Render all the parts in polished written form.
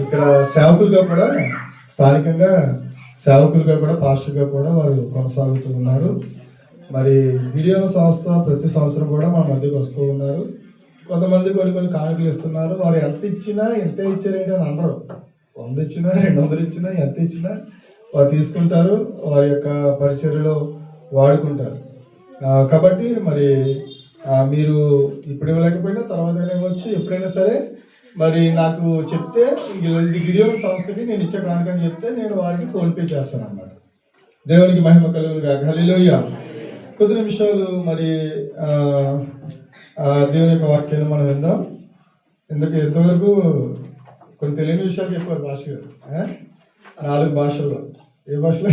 ఇక్కడ సేవకులుగా కూడా స్థానికంగా సేవకులుగా కూడా పాస్టర్గా కూడా వారు కొనసాగుతూ ఉన్నారు. మరి గిడియోను సంస్థ ప్రతి సంవత్సరం కూడా మా మధ్యకి వస్తూ ఉన్నారు. కొంతమంది కొన్ని కానుకలు ఇస్తున్నారు. వారు ఎంత ఇచ్చినా ఎంత ఇచ్చారేంటి అని అనరు. 100 ఇచ్చినా 200 ఇచ్చినా ఎంత ఇచ్చినా వారు తీసుకుంటారు, వారి యొక్క పరిచర్యలో వాడుకుంటారు. కాబట్టి మరి మీరు ఇప్పుడు ఇవ్వలేకపోయినా తర్వాత ఇవ్వచ్చు. ఎప్పుడైనా సరే మరి నాకు చెప్తే ఇది గిడియోను సంస్థకి నేను ఇచ్చే కానుకని చెప్తే నేను వారికి ఫోన్పే చేస్తాను అన్నమాట. దేవునికి మహిమ కలుగునుగాక. హల్లెలూయా. కొద్ది నిమిషాలు మరి దేవుని యొక్క వాక్యాన్ని మనం విందాం. ఎంతవరకు కొన్ని తెలియని విషయాలు చెప్పారు భాష గారు. 4 భాషల్లో. ఏ భాషలో?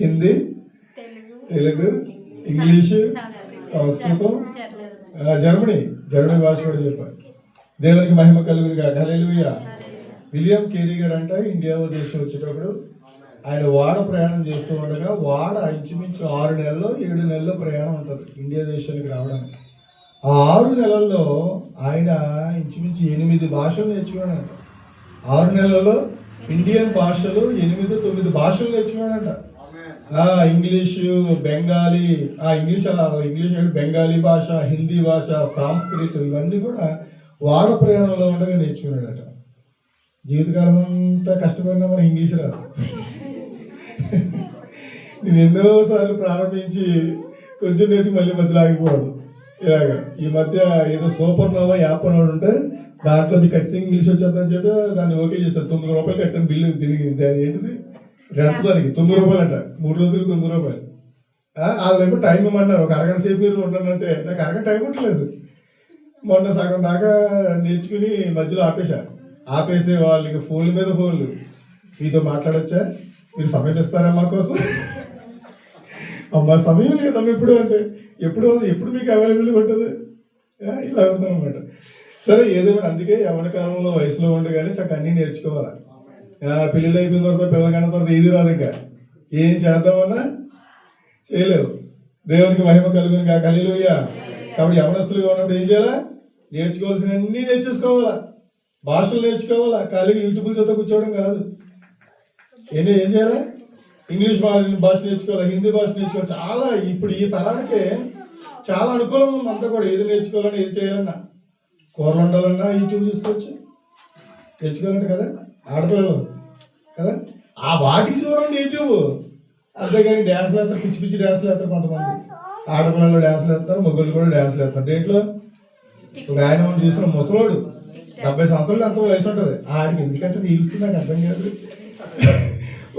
హిందీ, తెలుగు, ఇంగ్లీషు, సంస్కృతం, జర్మనీ భాష కూడా చెప్పారు. దేవునికి మహిమ కలుగునుగాక. హల్లెలూయా. విలియం కేరీ గారు అంట ఇండియా దేశం వచ్చేటప్పుడు ఆయన వాడ ప్రయాణం చేస్తూ ఉండగా వాడ ఇంచుమించు 6 నెలల్లో 7 నెలల్లో ప్రయాణం ఉంటుంది ఇండియా దేశానికి రావడానికి. ఆ 6 నెలల్లో ఆయన ఇంచుమించు 8 భాషలు నేర్చుకున్నాడంట. 6 నెలల్లో ఇండియన్ భాషలు 8-9 భాషలు నేర్చుకున్నాడంట. ఇంగ్లీషు, బెంగాలీ, ఇంగ్లీష్ బెంగాలీ భాష, హిందీ భాష, సంస్కృత్ ఇవన్నీ కూడా వాడ ప్రయాణంలో ఉండగా నేర్చుకున్నాడట. జీవితకాలం అంతా కష్టపడినా మన ఇంగ్లీష్ రాదు. నేను ఎన్నోసార్లు ప్రారంభించి కొంచెం నేర్చి మళ్ళీ మధ్యలో ఆగిపోవడం. ఇలాగా ఈ మధ్య ఏదో సూపర్ నోవా యాప్ అని ఉంటే దాంట్లో మీకు ఖచ్చితంగా ఇంగ్లీష్ వచ్చేద్దని చెప్పి దాన్ని ఓకే చేస్తారు. 9 రూపాయలు కట్టాను బిల్లు తిరిగి. ఏంటిది రెంట్ దానికి 9 రూపాయలు అంట. 3 రోజులకి 9 రూపాయలు. వాళ్ళేమో టైం ఇవ్వమన్నారు. ఒక అరగంట సేపు మీరు ఉండాలంటే నాకు అరగంట టైం ఉండలేదు. మొన్న సగం దాకా నేర్చుకుని మధ్యలో ఆపేసే వాళ్ళకి ఫోన్ల మీద ఫోన్లు. మీతో మాట్లాడొచ్చా? మీరు సమయం ఇస్తారా మా కోసం? అమ్మ సమయం లేదమ్మ ఎప్పుడు అంటే ఎప్పుడు మీకు అవైలబుల్గా ఉంటుంది. ఇలా ఉందన్నమాట. సరే ఏదేమైనా అందుకే యవ్వన కాలంలో వయసులో ఉండగానే చక్కగా అన్నీ నేర్చుకోవాలి. పెళ్ళిళ్ళు అయిపోయిన తర్వాత పిల్లలు కన్నా తర్వాత ఏది రాదు. ఇంకా ఏం చేద్దామన్నా చేయలేవు. దేవునికి మహిమ కలుగునుగాక. హల్లెలూయా. కాబట్టి యవనస్తులుగా ఉన్నప్పుడు ఏం చేయాలా? నేర్చుకోవాల్సిన అన్నీ నేర్చేసుకోవాలా. భాషలు నేర్చుకోవాలా. ఖాళీగా యూట్యూబ్లు చదువు కూర్చోవడం కాదు. ఏం చేయాలా? ఇంగ్లీష్ భాష నేర్చుకోవాలి, హిందీ భాష నేర్చుకోవాలి. చాలా ఇప్పుడు ఈ తరానికే చాలా అనుకూలంగా ఉంది అంతా కూడా. ఏది నేర్చుకోవాలన్నా ఏది చేయాలన్నా, కూరలు వండాలన్నా యూట్యూబ్ చూసుకోవచ్చు. నేర్చుకోవాలంటే కదా ఆడపిల్లలు కదా, ఆ వాటికి చూడండి యూట్యూబ్. అంతేగాని డ్యాన్స్లు వేస్తారు, పిచ్చి డ్యాన్స్లు వేస్తారు. కొంతమంది ఆడపిల్లలు డ్యాన్స్లు వేస్తారు, మొగ్గులు కూడా డ్యాన్స్లు వేస్తారు. దేంట్లో ఒక ఆయన మనం చూసిన ముసలోడు 70 సంవత్సరాలు అంత వయసు ఉంటుంది. ఆడికి ఎందుకంటే రీల్స్ నాకు అర్థం కాదు.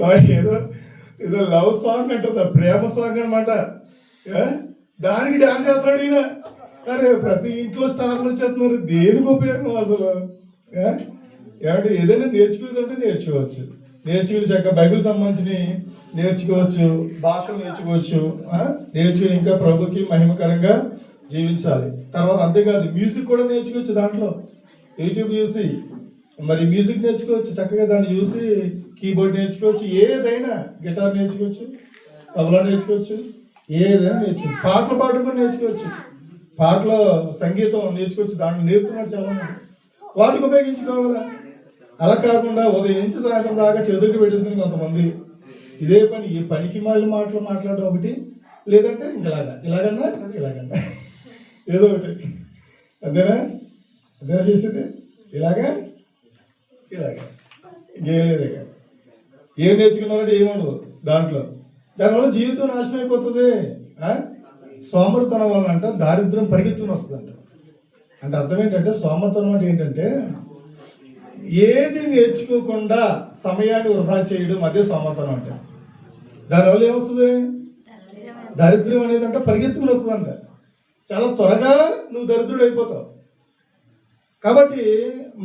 వాడికి ఏదో లవ్ సాంగ్ అంటుంది, ప్రేమ సాంగ్ అనమాట. దానికి డాన్స్ చేస్తున్నాడు ఈయన. అరే ప్రతి ఇంట్లో స్టార్లు వచ్చేస్తున్నారు. దేనికి ఉపయోగం అసలు? ఏమంటే ఏదైనా నేర్చుకుంటే నేర్చుకోవచ్చు. నేర్చుకుని చక్కగా బైబిల్ సంబంధించి నేర్చుకోవచ్చు, భాషలు నేర్చుకోవచ్చు. నేర్చుకుని ఇంకా ప్రభుకి మహిమకరంగా జీవించాలి. తర్వాత అంతేకాదు మ్యూజిక్ కూడా నేర్చుకోవచ్చు. దాంట్లో యూట్యూబ్ చూసి మరి మ్యూజిక్ నేర్చుకోవచ్చు. చక్కగా దాన్ని చూసి కీబోర్డ్ నేర్చుకోవచ్చు. ఏదైనా గిటార్ నేర్చుకోవచ్చు, తబలా నేర్చుకోవచ్చు, ఏదైనా నేర్చుకోవచ్చు. పాటలు పాడడం కూడా నేర్చుకోవచ్చు. పాటలో సంగీతం నేర్చుకోవచ్చు. దాంట్లో నేర్పుతున్నాడు చాలా మంది. వాటికి ఉపయోగించుకోవాలా. అలా కాకుండా ఉదయం నుంచి సాయంత్రం దాకా చెదురు పెట్టేసుకుని కొంతమంది ఇదే పని, ఈ పనికి మాటలు మాట్లాడడం ఒకటి, లేదంటే ఇలాగన్నా ఏదో ఒకటి. అదేనా చేసేది? ఇలాగా ఇంకేం లేదు. ఏం నేర్చుకున్నారంటే ఏముండదు దాంట్లో. దానివల్ల జీవితం నాశనం అయిపోతుంది. సోమరితనం వల్ల అంట దారిద్ర్యం పరిగెత్తుకుని వస్తుందంట. అంటే అర్థం ఏంటంటే సోమరితనం అంటే ఏంటంటే ఏది నేర్చుకోకుండా సమయాన్ని వృధా చేయడం, అదే సోమరితనం అంటే. దానివల్ల ఏమొస్తుంది? దరిద్రం అనేది అంటే పరిగెత్తుకుని వస్తుందంట. చాలా త్వరగా నువ్వు దరిద్రుడు అయిపోతావు. కాబట్టి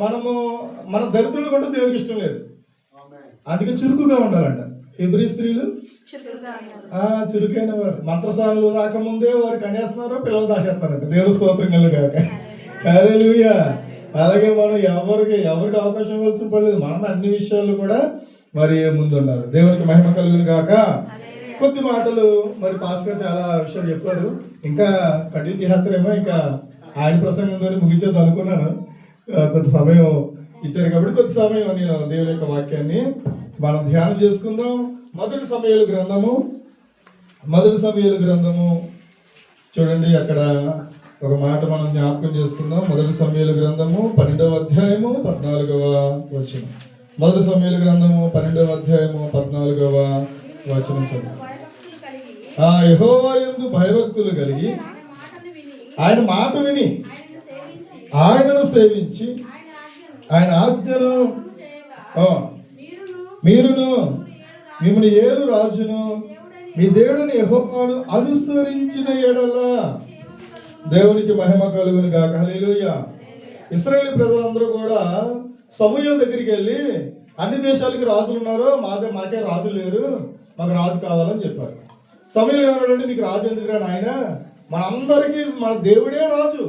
మన దరిద్రులు కూడా దేవునికి ఇష్టం లేదు. అందుకే చురుకుగా ఉండాలంట. హెబ్రీ స్త్రీలు చురుకైన వారు. మంత్రసానులు రాకముందే వారు కనేస్తున్నారు, పిల్లలు దాచేస్తారంట. దేవుని స్తోత్రం కలుగాక. హల్లెలూయా. అలాగే మనం ఎవరికి అవకాశం ఇవ్వాల్సిన పడలేదు. మనం అన్ని విషయాల్లో కూడా మరి ముందున్నారు. దేవునికి మహిమ కలుగునుగాక. కొద్ది మాటలు మరి పాస్టర్ చాలా విషయాలు చెప్పారు. ఇంకా కంటిన్యూ చేస్తారేమో. ఇంకా ఆయన ప్రసంగంతో ముగించేద్దాం అనుకున్నాను. కొంత సమయం ఇచ్చారు కాబట్టి కొంత సమయం నేను దేవుని యొక్క వాక్యాన్ని మనం ధ్యానం చేసుకుందాం. మొదటి సమూయేలు గ్రంథము చూడండి, అక్కడ ఒక మాట మనం జ్ఞాపకం చేసుకుందాం. మొదటి సమూయేలు గ్రంథము 12వ అధ్యాయము 14వ వచనం. మొదటి సమూయేలు గ్రంథము 12వ అధ్యాయము 14వ వచనం చదువు. యెహోవా యందు భయభక్తులు కలిగి ఆయన మాట విని ఆయనను సేవించి ఆయన ఆజ్ఞను మీరును మిమ్మల్ని ఏలు రాజును మీ దేవుడిని యెహోవాను అనుసరించిన ఎడల దేవునికి మహిమ కలుగును గాక. హల్లెలూయా. ఇశ్రాయేలు ప్రజలందరూ కూడా సమూయేలు దగ్గరికి వెళ్ళి అన్ని దేశాలకి రాజులు ఉన్నారు, మనకే రాజు లేరు, మాకు రాజు కావాలని చెప్పారు. సమూయేలు ఏమన్నాడంటే, నీకు రాజు ఎందుకురా నాయన, మనందరికీ మన దేవుడే రాజు,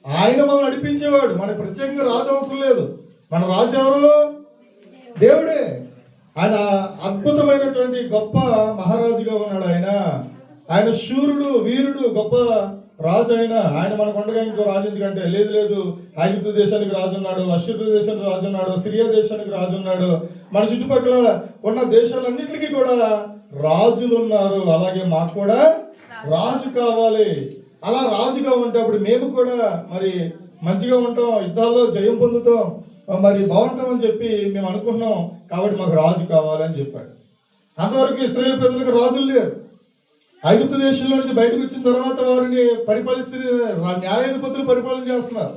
ఆయన మనం నడిపించేవాడు, మన ప్రత్యేకంగా రాజు అవసరం లేదు. మన రాజు ఎవరు? దేవుడే. ఆయన అద్భుతమైనటువంటి గొప్ప మహారాజుగా ఉన్నాడు. ఆయన శూరుడు, వీరుడు, గొప్ప రాజు. ఆయన మనకు ఉండగా ఇంకో రాజు ఎందుకంటే, లేదు ఐగుప్తు దేశానికి రాజు ఉన్నాడు, అశ్షూరు దేశానికి రాజు ఉన్నాడు, సిరియా దేశానికి రాజు ఉన్నాడు, మన చుట్టుపక్కల ఉన్న దేశాలన్నింటికి కూడా రాజులు ఉన్నారు. అలాగే మాకు కూడా రాజు కావాలి. అలా రాజుగా ఉంటే అప్పుడు మేము కూడా మరి మంచిగా ఉంటాం, యుద్ధాల్లో జయం పొందుతాం, మరి బాగుంటాం అని చెప్పి మేము అనుకున్నాం. కాబట్టి మాకు రాజు కావాలని చెప్పాడు. అంతవరకు ఇశ్రాయేలు ప్రజలకు రాజులు లేరు. ఐగుప్తు దేశంలో నుంచి బయటకు వచ్చిన తర్వాత వారిని న్యాయాధిపతులు పరిపాలన చేస్తున్నారు.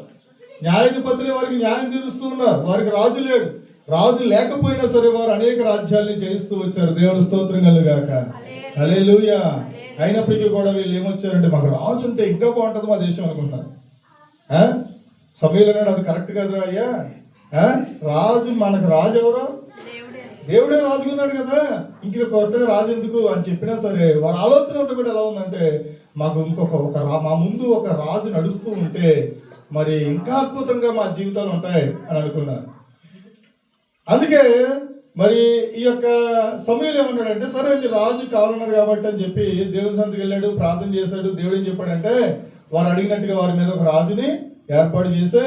న్యాయాధిపతులే వారికి న్యాయం తీరుస్తూ ఉన్నారు. వారికి రాజు లేడు. రాజు లేకపోయినా సరే వారు అనేక రాజ్యాల్ని జయిస్తూ వచ్చారు. దేవుని స్తోత్రం కలుగాక. హల్లెలూయా. అయినప్పటికీ కూడా వీళ్ళు ఏమొచ్చారంటే, మాకు రాజు ఉంటే ఇంకా బాగుంటుంది మా దేశం అనుకుంటున్నారు. సమయంలో అన్నాడు, అది కరెక్ట్ కదా అయ్యా, రాజు మనకు రాజు ఎవరో దేవుడే రాజుకున్నాడు కదా, ఇంక కొత్తగా రాజు ఎందుకు అని చెప్పినా సరే వారి ఆలోచన అంతా కూడా ఎలా ఉందంటే, మాకు మా ముందు ఒక రాజు నడుస్తూ ఉంటే మరి ఇంకా అద్భుతంగా మా జీవితాలు ఉంటాయి అని అనుకున్నారు. అందుకే మరి ఈ యొక్క సమయంలో ఏమన్నాడంటే, సరే మీరు రాజు కావాలన్నారు కాబట్టి అని చెప్పి దేవుని సన్నిధికి వెళ్ళాడు, ప్రార్థన చేశాడు. దేవుడు ఏం చెప్పాడంటే, వారు అడిగినట్టుగా వారి మీద ఒక రాజుని ఏర్పాటు చేసి,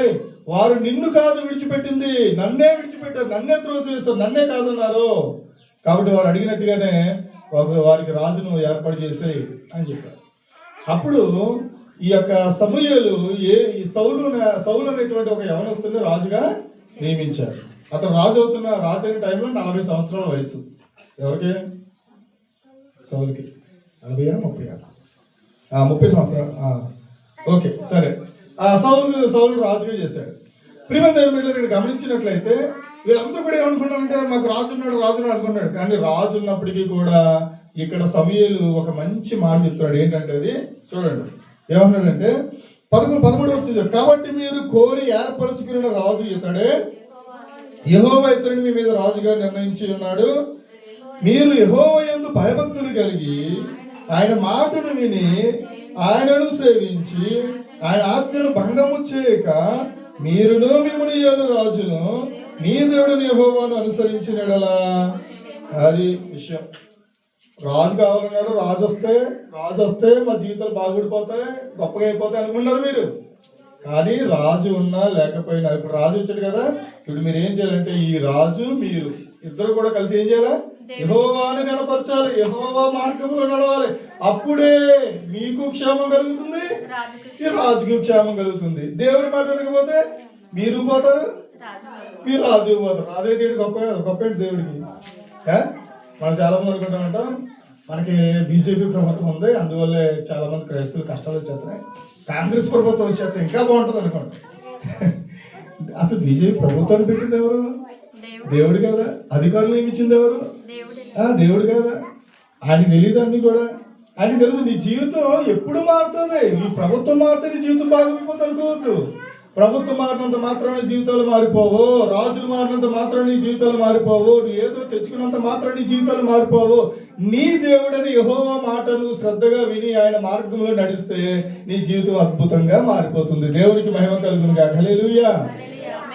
వారు నిన్ను కాదు విడిచిపెట్టింది, నన్నే విడిచిపెట్టారు, నన్నే త్రోసివేస్తారు, నన్నే కాదన్నారు. కాబట్టి వారు అడిగినట్టుగానే వారికి రాజును ఏర్పాటు చేసి అని చెప్పారు. అప్పుడు ఈ యొక్క సమూయేలు సౌలు అనేటువంటి ఒక యవనస్తుని రాజుగా నియమించారు. అతను రాజు అయిన టైంలో 40 సంవత్సరాల వయసు. ఎవరికి? సౌలుకి 40 30 సంవత్సరాలు. ఓకే, సరే. సౌలు రాజుగా చేశాడు. ప్రియమైన దేవుని బిడ్డలారా, గమనించినట్లయితే వీళ్ళందరూ కూడా ఏమనుకున్నారంటే, మాకు రాజు ఉన్నాడు అనుకున్నాడు. కానీ రాజు ఉన్నప్పటికీ కూడా ఇక్కడ సమూయేలు ఒక మంచి మాట చెప్తున్నాడు. ఏంటంటే అది చూడండి, ఏమన్నాడంటే 13 వచ్చి, కాబట్టి మీరు కోరి ఏర్పరచుకున్న రాజు ఇతడే, యెహోవా ఇతడిని మీ మీద రాజుగా నిర్ణయించి ఉన్నాడు. మీరు యెహోవా యందు భయభక్తులు కలిగి ఆయన మాటను విని ఆయనను సేవించి ఆయన ఆజ్ఞను భంగము చేయక మీరును మిమ్మల్ని ఏలు రాజును మీ దేవుడిని యెహోవాను అనుసరించినడలా. అది విషయం. రాజు కావాలన్నాడు. రాజు వస్తే మా జీవితాలు బాగుపడిపోతాయి, గొప్పగా అయిపోతాయి అనుకున్నారు మీరు. కానీ రాజు ఉన్నా లేకపోయినా, ఇప్పుడు రాజు వచ్చాడు కదా, ఇప్పుడు మీరు ఏం చేయాలంటే, ఈ రాజు మీరు ఇద్దరు కూడా కలిసి ఏం చేయాలి? యెహోవాను కనపరచాలి, యెహోవా మార్గంలో నడవాలి. అప్పుడే మీకు క్షేమం కలుగుతుంది, ఈ రాజుకు క్షేమం కలుగుతుంది. దేవుని మాట వినకపోతే మీరు పోతారు, మీరు రాజు పోతారు. రాజు అయితే గొప్ప దేవుడికి. మనం చాలా మంది అనుకుంటామంటాం, మనకి బీజేపీ ప్రభుత్వం ఉంది, అందువల్లే చాలా మంది క్రైస్తవులు కష్టాలు వచ్చేస్తున్నాయి. కాంగ్రెస్ ప్రభుత్వం వచ్చేస్తే ఇంకా బాగుంటుంది అనుకోండి. అసలు బీజేపీ ప్రభుత్వాన్ని పెట్టింది ఎవరు? దేవుడు కదా. అధికారులు నియమించింది ఎవరు? దేవుడు కదా. ఆయనకి తెలియదు అన్ని కూడా. ఆయనకి తెలుసు నీ జీవితం ఎప్పుడు మారుతుంది. ఈ ప్రభుత్వం మారితే నీ జీవితం బాగుపోతుంది అనుకోవద్దు. ప్రభుత్వం మారినంత మాత్రాన్ని జీవితాలు మారిపోవు, రాజులు మారినంత మాత్రాన్ని జీవితాలు మారిపోవు, నువ్వు ఏదో తెచ్చుకున్నంత మాత్రాన్ని జీవితాలు మారిపోవు. నీ దేవుడని యెహోవా మాటలు శ్రద్ధగా విని ఆయన మార్గంలో నడిస్తే నీ జీవితం అద్భుతంగా మారిపోతుంది. దేవునికి మహిమ కలుగును గాక. హల్లెలూయా.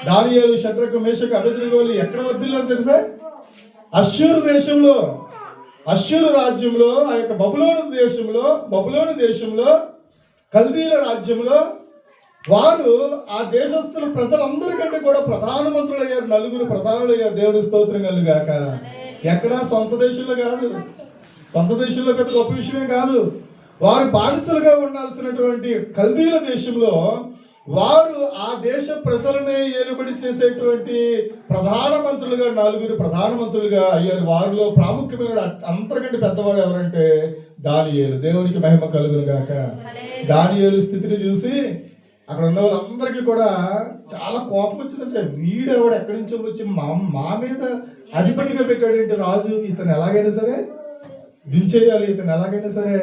దానియేలు, షడ్రకు, మేషకు, అబేద్నెగోలు ఎక్కడ వర్ధిల్లారో తెలుసా? అష్షూరు రాజ్యంలో, ఆ యొక్క బబులోను దేశంలో, కల్దీల రాజ్యంలో వారు ఆ దేశస్తుల ప్రజలందరికంటే కూడా ప్రధానమంత్రులు అయ్యారు. 9 ప్రధానులు అయ్యారు. దేవుని స్తోత్రం కలుగాక. ఎక్కడ సొంత దేశంలో కాదు, సొంత దేశంలో పెద్ద గొప్ప విషయమే కాదు. వారు బానిసలుగా ఉండాల్సినటువంటి కల్దీల దేశంలో వారు ఆ దేశ ప్రజలనే ఏలుబడి చేసేటువంటి ప్రధానమంత్రులుగా 9 ప్రధానమంత్రులుగా అయ్యారు. వారిలో ప్రాముఖ్యమైన అంతకంటే పెద్దవాడు ఎవరంటే దానియేలు. దేవునికి మహిమ కలుగును గాక. దానియేలు స్థితిని చూసి అక్కడ ఉన్న వాళ్ళందరికీ కూడా చాలా కోపం వచ్చిందంటే, వీడెవడు ఎక్కడి నుంచో వచ్చి మా మీద అధిపతిగా పెట్టాడేంటి రాజు, ఇతను ఎలాగైనా సరే దించేయాలి, ఇతను ఎలాగైనా సరే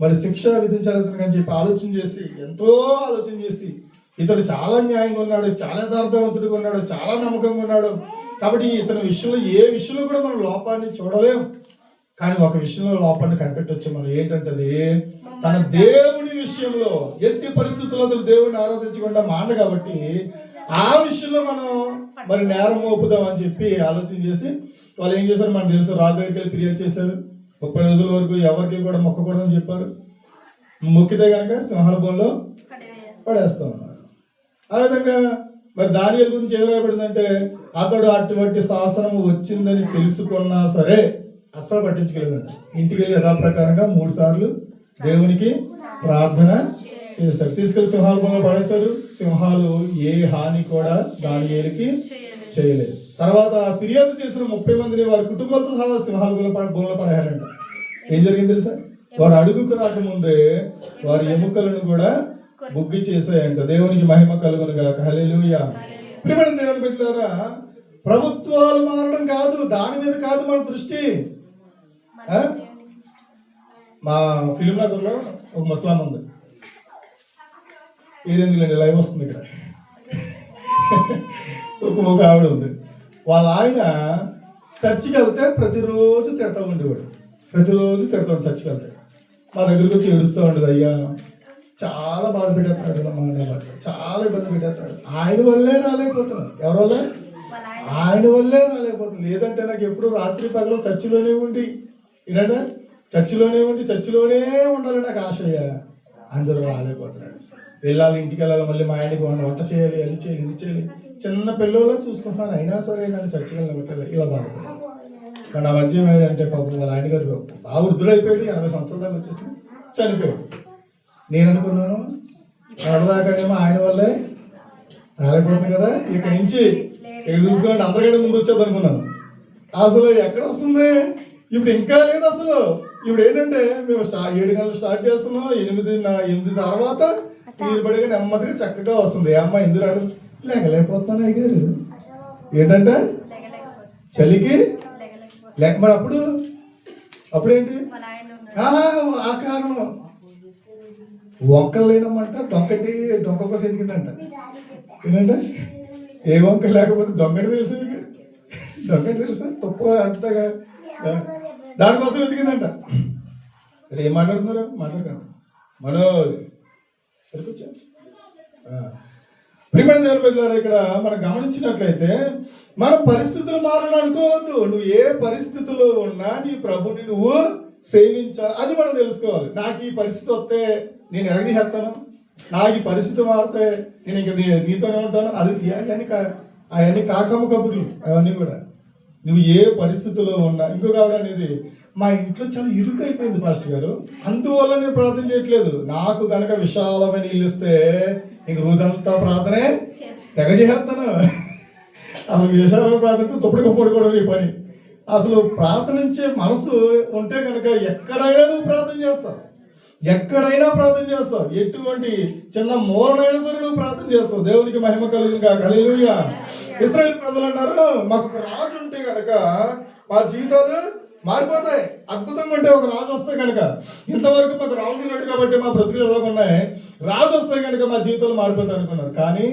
మరి శిక్ష విధించాలి ఇతను అని చెప్పి ఎంతో ఆలోచన చేసి ఇతడు చాలా న్యాయంగా ఉన్నాడు, చాలా యథార్థవంతుడిగా ఉన్నాడు, చాలా నమ్మకంగా ఉన్నాడు. కాబట్టి ఇతని విషయంలో ఏ విషయంలో కూడా మనం లోపాన్ని చూడలేం. కానీ ఒక విషయంలో లోపాన్ని కనిపెట్టవచ్చు మనం. ఏంటంటే తన దేవుని విషయంలో ఎట్టి పరిస్థితుల్లో అతను దేవుడిని ఆరాధించకుండా మాండ కాబట్టి ఆ విషయంలో మనం మరి నేరం మోపుదాం అని చెప్పి ఆలోచన చేసి వాళ్ళు ఏం చేశారు మనకు తెలుసు. రాజు దగ్గరికి వెళ్ళి ఫిర్యాదు చేశారు. 30 రోజుల వరకు ఎవరికి కూడా మొక్కకూడదని చెప్పారు. మొక్కితే కనుక సింహాల బోన్లో పడేస్తా ఉన్నారు. ఆ విధంగా మరి దానియేలు గురించి ఏం రాయబడిందంటే, అతడు అటువంటి శాసనం వచ్చిందని తెలుసుకున్నా సరే అస్సలు పట్టించుకెళ్ళదంట. ఇంటికి వెళ్ళి యథాప్రకారంగా 3 సార్లు దేవునికి ప్రార్థన చేశారు. తీసుకెళ్లి సింహాల బోన్లో పడేశారు. సింహాలు ఏ హాని కూడా దానియేలుకి చేయలేదు. తర్వాత ఫిర్యాదు చేసిన 30 మందిని వారి కుటుంబంతో సహా సింహాల బోన్లో పడేయాలంట. ఏం జరిగింది తెలుసా? వారు అడుగుకు రాకముందే వారి ఎముకలను కూడా బుగ్గి చేసాయంట. దేవునికి మహిమ కలుగును గాక. హల్లెలూయా. ప్రియమైన దేవుని బిడ్డలారా, ప్రభుత్వాలు మారడం కాదు, దాని మీద కాదు మన దృష్టి. మా ఫిలిం నగర్లో ఒక ముస్లాం ఉంది. ఏరెందుకండి లైవ్ వస్తుంది ఇక్కడ. ఒక ఆవిడ ఉంది. వాళ్ళ ఆయన చర్చికి వెళ్తే ప్రతిరోజు తిడతా ఉండేవాడు. ప్రతిరోజు తిడతాడు చర్చికి వెళ్తే. మా దగ్గరికి వచ్చి ఏడుస్తూ ఉండదు, అయ్యా చాలా బాధ పెట్టేస్తాడు, చాలా ఇబ్బంది పెట్టేస్తాడు. ఆయన వల్లే రాలేకపోతున్నాడు. ఎవరి వల్ల? ఆయన వల్లే రాలేకపోతుంది. లేదంటే నాకు ఎప్పుడు రాత్రి పగలు చర్చిలోనే ఉండి ఏంటంటే చర్చిలోనే ఉండాలి నాకు ఆశయ్య. అందరూ రాలేకపోతున్నాడు. వెళ్ళాలి, ఇంటికి వెళ్ళాలి, మళ్ళీ మా ఆయనకి వంట చేయాలి, అది చేయాలి, ఇది చేయాలి. చిన్న పిల్లల్లో చూసుకుంటున్నాను, అయినా సరే నన్ను చర్చికి వెళ్ళి ఇలా బాధపడాలి. కానీ ఆ మధ్య ఏంటంటే పాపం వాళ్ళ ఆయన గారు బాగా వృద్ధుడైపోయాడు. 80 సంవత్సరాల దాకా వచ్చేసి చనిపోయాడు. నేను అనుకున్నాను దాకానేమో ఆయన వల్లే రాలేకపోతుంది కదా, ఇక్కడి నుంచి చూసుకోండి అందరికంటే ముందు వచ్చేది అనుకున్నాను. అసలు ఎక్కడ వస్తుంది ఇప్పుడు? ఇంకా లేదు అసలు. ఇప్పుడు ఏంటంటే మేము 7 గంటలు స్టార్ట్ చేస్తున్నాం, 8 తర్వాత నీరు పడిగా నెమ్మదిగా చక్కగా వస్తుంది. అమ్మ ఎందుకు రాడు? లేకలేకపోతున్నాను అయ్యారు. ఏంటంటే చలికి లేక. మరి అప్పుడేంటి ఆ కారణం వంకలు లేనమ్మంట. డొంక కోసం ఎదిగిందంట. ఏంటంటే ఏ వంక లేకపోతే దొంగటి తెలుసు, దొంగటి తెలుసా? తప్పు అంతగా దానికోసం ఎదిగిందంట. సరే ఏం మాట్లాడుతున్నారు? మాట్లాడకండి. మనోజ్ సరికొచ్చా. ప్రియమైన దేవుని బిడ్డలారా, ఇక్కడ మనం గమనించినట్లయితే మన పరిస్థితులు మారని అనుకోవద్దు. నువ్వు ఏ పరిస్థితుల్లో ఉన్నా నీ ప్రభుని నువ్వు సేవించాలి, అది మనం తెలుసుకోవాలి. నాకు ఈ పరిస్థితి వస్తే నేను ఎరగదీసేస్తాను, నాకు ఈ పరిస్థితి మారితే నేను ఇంక నీతోనే ఉంటాను, అది అవన్నీ కాకమ్మ కబుర్లు. అవన్నీ కూడా నువ్వు ఏ పరిస్థితుల్లో ఉన్నా. ఇంకొక ఆవిడ అనేది, మా ఇంట్లో చాలా ఇరుకు అయిపోయింది పాస్టర్ గారు, అందువల్ల నేను ప్రార్థన చేయట్లేదు. నాకు కనుక విశాలమైన ఇల్లు ఇస్తే ఇంక రోజంతా ప్రార్థనే తెగ చేస్తాను. అసలు విశాలమైన ప్రార్థనతో తొప్పటికి పడుకోవడం ఈ పని. అసలు ప్రార్థనించే మనసు ఉంటే కనుక ఎక్కడైనా నువ్వు ప్రార్థన చేస్తావు, ఎక్కడైనా ప్రార్థన చేస్తావు. ఎటువంటి చిన్న మూలనైనా సరే నువ్వు ప్రార్థన చేస్తావు. దేవునికి మహిమ కలుగును గాక. హల్లెలూయా. ఇశ్రాయేలు ప్రజలు అన్నారు, మాకు రాజు ఉంటే కనుక మా జీవితాలు మారిపోతాయి. అద్భుతంగా ఉంటే ఒక రాజు వస్తే కనుక, ఇంతవరకు మాకు రాజు ఉన్నాడు కాబట్టి మా బ్రతుకులు ఎలా ఉన్నాయి, రాజు వస్తే కనుక మా జీవితాలు మారిపోతాయి అనుకున్నారు. కానీ